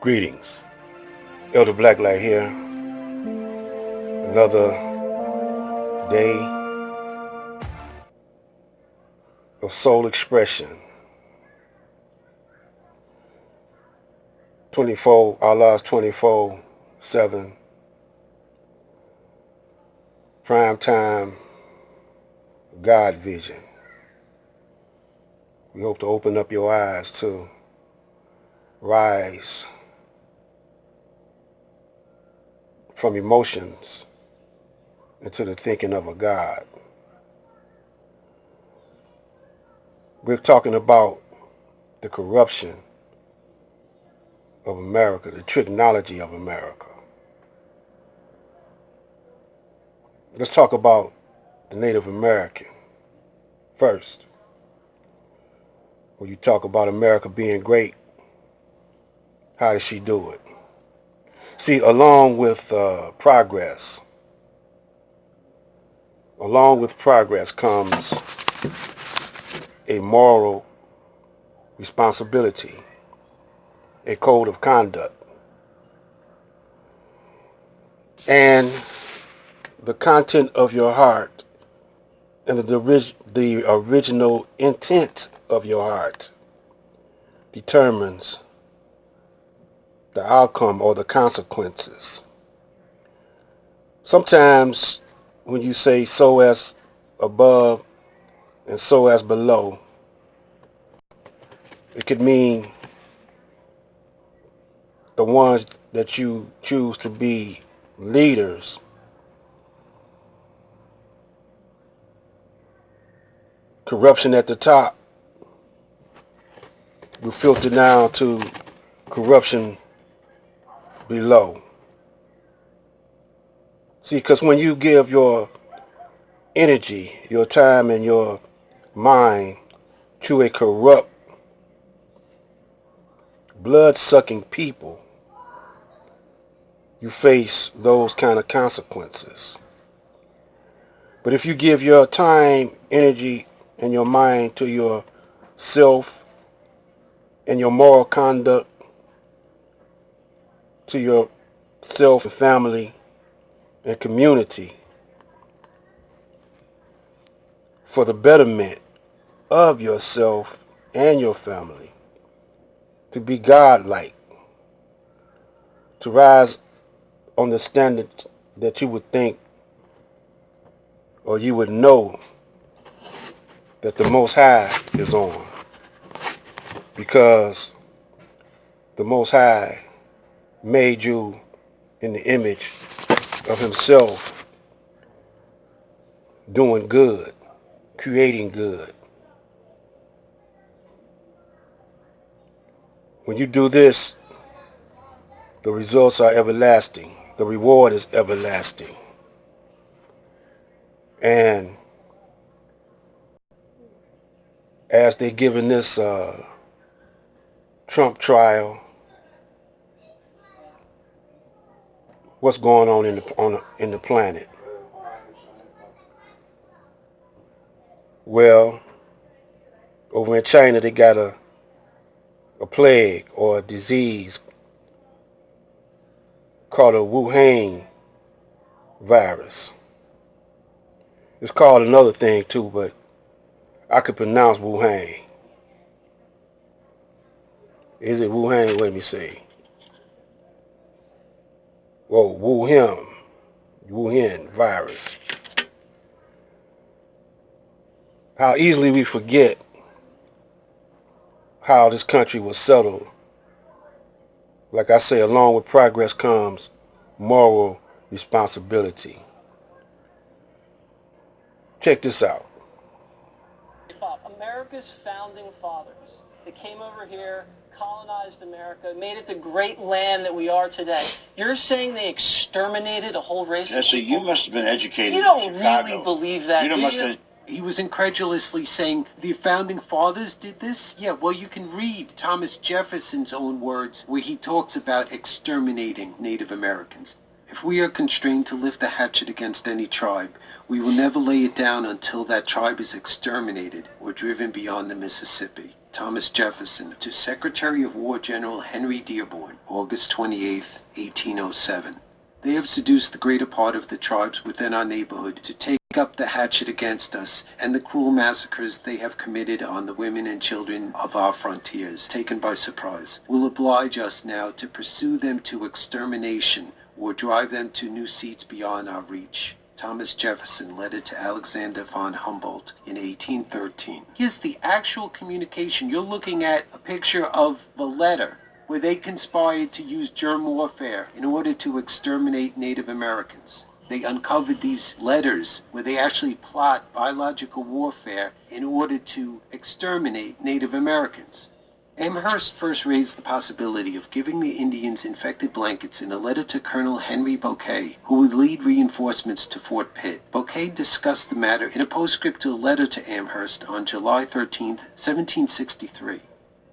Greetings. Elder Blacklight here. Another day of soul expression. 24, Allah's 24/7 prime time God vision. We hope to open up your eyes to rise from emotions into the thinking of a God. We're talking about the corruption of America, the technology of America. Let's talk about the Native American first. When you talk about America being great, how does she do it? See, along with progress comes a moral responsibility, a code of conduct, and the content of your heart and the original intent of your heart determines the outcome or the consequences. Sometimes when you say so as above and so as below, it could mean the ones that you choose to be leaders corruption at the top will filter down to corruption below. See, because when you give your energy, your time, and your mind to a corrupt, blood-sucking people, you face those kind of consequences. But if you give your time, energy, and your mind to yourself and your moral conduct, to yourself and family and community, for the betterment of yourself and your family, to be God-like, to rise on the standard that you would think or you would know that the Most High is on, because the Most High made you in the image of Himself, doing good, creating good. When you do this, the results are everlasting. The reward is everlasting. And as they given this Trump trial, what's going on in the planet? Well, over in China they got a plague or a disease called a Wuhan virus. It's called another thing too, but I could pronounce Wuhan. Is it Wuhan? Let me see. Whoa, Wuhan virus. How easily we forget how this country was settled. Like I say, along with progress comes moral responsibility. Check this out. America's founding fathers, they came over here, colonized America, made it the great land that we are today. You're saying they exterminated a whole race of So people? you must have been educated You don't in Chicago. really believe that, do you? He was incredulously saying the founding fathers did this? Yeah, well, you can read Thomas Jefferson's own words where he talks about exterminating Native Americans. If we are constrained to lift a hatchet against any tribe, we will never lay it down until that tribe is exterminated or driven beyond the Mississippi. Thomas Jefferson to Secretary of War General Henry Dearborn, August 28, 1807. They have seduced the greater part of the tribes within our neighborhood to take up the hatchet against us, and the cruel massacres they have committed on the women and children of our frontiers, taken by surprise, will oblige us now to pursue them to extermination or drive them to new seats beyond our reach. Thomas Jefferson, letter to Alexander von Humboldt in 1813. Here's the actual communication. You're looking at a picture of the letter where they conspired to use germ warfare in order to exterminate Native Americans. They uncovered these letters where they actually plot biological warfare in order to exterminate Native Americans. Amherst first raised the possibility of giving the Indians infected blankets in a letter to Colonel Henry Bouquet, who would lead reinforcements to Fort Pitt. Bouquet discussed the matter in a postscript to a letter to Amherst on July 13, 1763.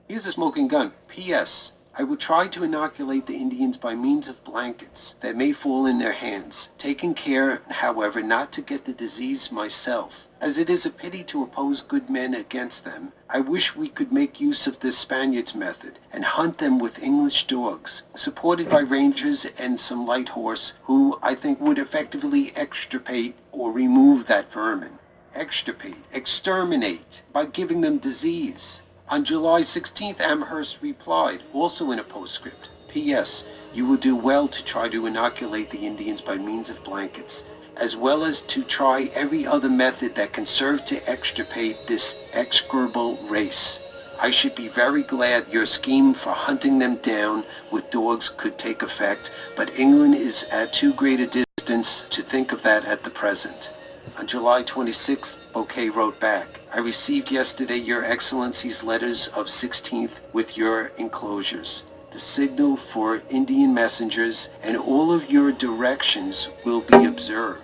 Here's a smoking gun. P.S. I would try to inoculate the Indians by means of blankets that may fall in their hands, taking care, however, not to get the disease myself. As it is a pity to oppose good men against them, I wish we could make use of this Spaniard's method and hunt them with English dogs, supported by rangers and some light horse, who I think would effectively extirpate or remove that vermin. Extirpate, exterminate, by giving them disease. On July 16th, Amherst replied, also in a postscript, P.S. You will do well to try to inoculate the Indians by means of blankets, as well as to try every other method that can serve to extirpate this execrable race. I should be very glad your scheme for hunting them down with dogs could take effect, but England is at too great a distance to think of that at the present. On July 26th, Bouquet wrote back, I received yesterday your Excellency's letters of 16th with your enclosures. The signal for Indian messengers and all of your directions will be observed.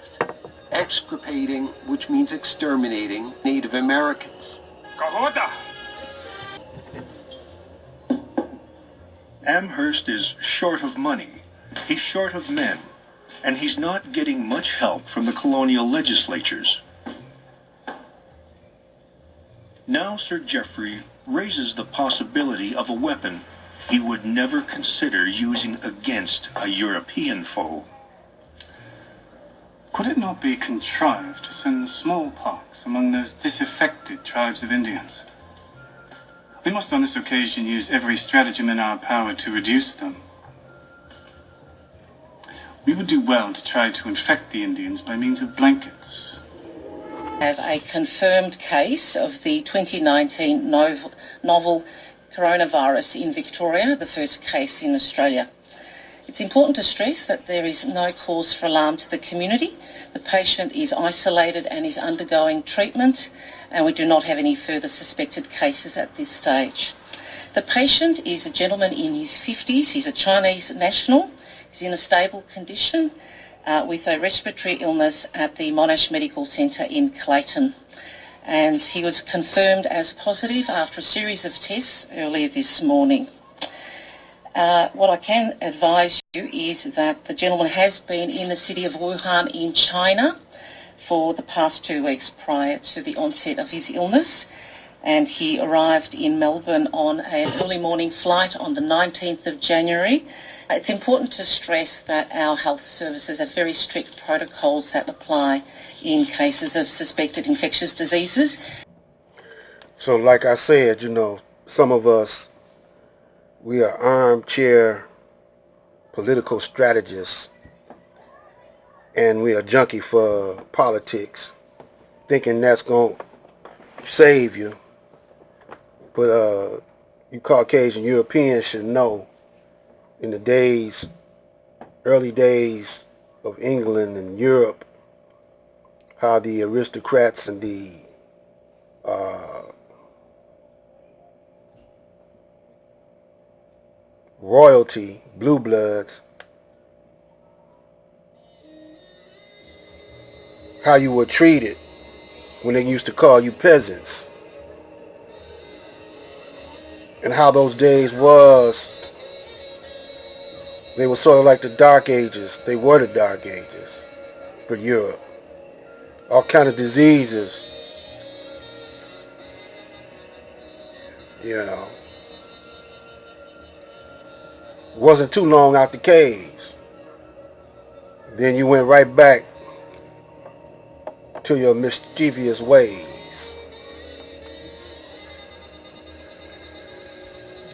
Extirpating, which means exterminating, Native Americans. Kahota! Amherst is short of money. He's short of men. And he's not getting much help from the colonial legislatures. Now Sir Geoffrey raises the possibility of a weapon he would never consider using against a European foe. Could it not be contrived to send the smallpox among those disaffected tribes of Indians? We must on this occasion use every stratagem in our power to reduce them. We would do well to try to infect the Indians by means of blankets. Have a confirmed case of the 2019 novel coronavirus in Victoria, the first case in Australia. It's important to stress that there is no cause for alarm to the community. The patient is isolated and is undergoing treatment, and we do not have any further suspected cases at this stage. The patient is a gentleman in his 50s. He's a Chinese national. He's in a stable condition with a respiratory illness at the Monash Medical Centre in Clayton. And he was confirmed as positive after a series of tests earlier this morning. What I can advise you is that the gentleman has been in the city of Wuhan in China for the past 2 weeks prior to the onset of his illness, and he arrived in Melbourne on an early morning flight on the 19th of January. It's important to stress that our health services have very strict protocols that apply in cases of suspected infectious diseases. So like I said, some of us, we are armchair political strategists, and we are junkie for politics, thinking that's going to save you. But you Caucasian Europeans should know, in the early days of England and Europe, how the aristocrats and the royalty, blue bloods, how you were treated when they used to call you peasants, and how those days was. They were sort of like the Dark Ages. They were the Dark Ages for Europe. All kind of diseases. You know, wasn't too long out the caves. Then you went right back to your mischievous ways.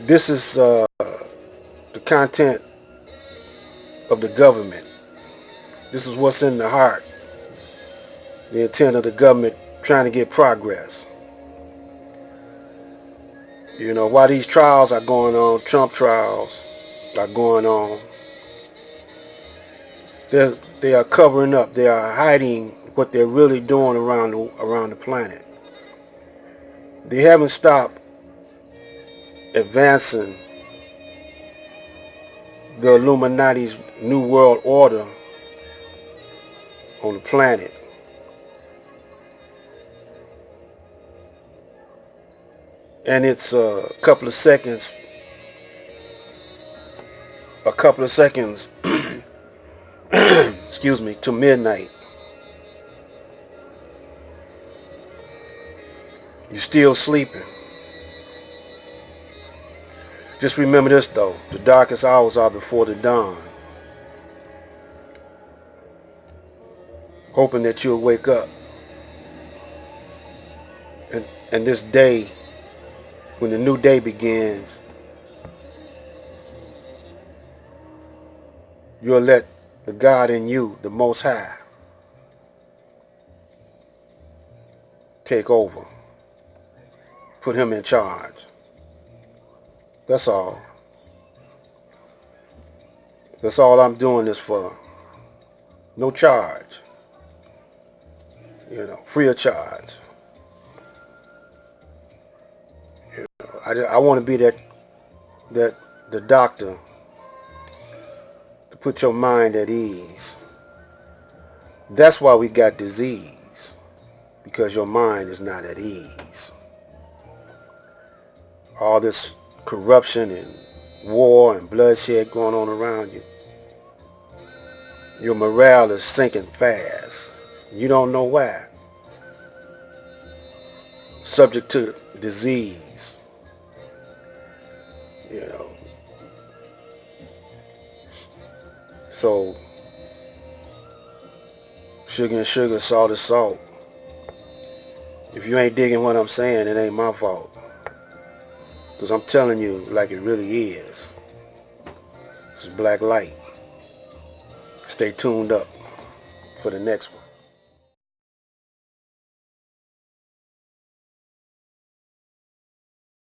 This is the content of the government. This is what's in the heart, the intent of the government trying to get progress. You know, while these trials are going on, Trump trials are going on, they are covering up. They are hiding what they're really doing around the planet. They haven't stopped advancing the Illuminati's New World Order on the planet. And it's a couple of seconds, excuse me, to midnight. You're still sleeping. Just remember this though, the darkest hours are before the dawn. Hoping that you'll wake up. And this day, when the new day begins, you'll let the God in you, the Most High, take over. Put him in charge. That's all. That's all I'm doing this for. No charge. You know, free of charge. You know, I want to be the doctor to put your mind at ease. That's why we got disease, because your mind is not at ease. All this corruption and war and bloodshed going on around you. Your morale is sinking fast. You don't know why. Subject to disease. You know. So, sugar and sugar, salt is salt. If you ain't digging what I'm saying, it ain't my fault. Because I'm telling you like it really is. This is Black Light. Stay tuned up for the next one.